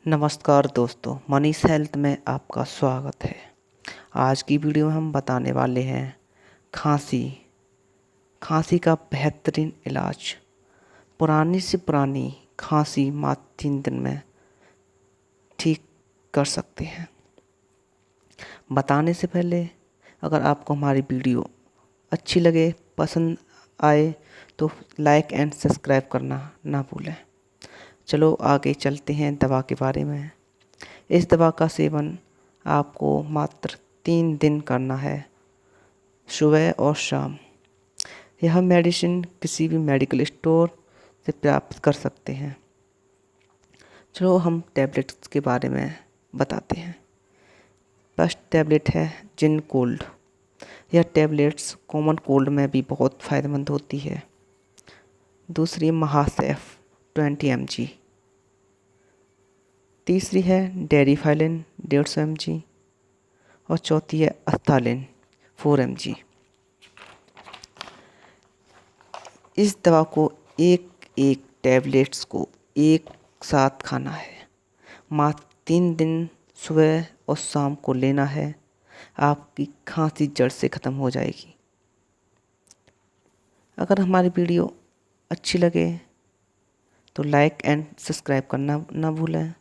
नमस्कार दोस्तों, मनीष हेल्थ में आपका स्वागत है। आज की वीडियो में हम बताने वाले हैं खांसी का बेहतरीन इलाज। पुरानी से पुरानी खांसी मात्र 3 दिन में ठीक कर सकते हैं। बताने से पहले अगर आपको हमारी वीडियो अच्छी लगे, पसंद आए तो लाइक एंड सब्सक्राइब करना ना भूलें। चलो आगे चलते हैं दवा के बारे में। इस दवा का सेवन आपको मात्र 3 दिन करना है, सुबह और शाम। यह मेडिसिन किसी भी मेडिकल स्टोर से प्राप्त कर सकते हैं। चलो हम टैबलेट्स के बारे में बताते हैं। फर्स्ट टैबलेट है जिन कोल्ड। यह टैबलेट्स कॉमन कोल्ड में भी बहुत फ़ायदेमंद होती है। दूसरी महासेफ 20 mg। तीसरी है डेरिफाइलिन 150 mg और चौथी है अस्थालिन 4 mg। इस दवा को एक एक टैबलेट्स को एक साथ खाना है। मात्र 3 दिन सुबह और शाम को लेना है। आपकी खांसी जड़ से ख़त्म हो जाएगी। अगर हमारी वीडियो अच्छी लगे तो लाइक एंड सब्सक्राइब करना ना भूलें।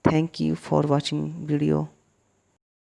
Thank you for watching video.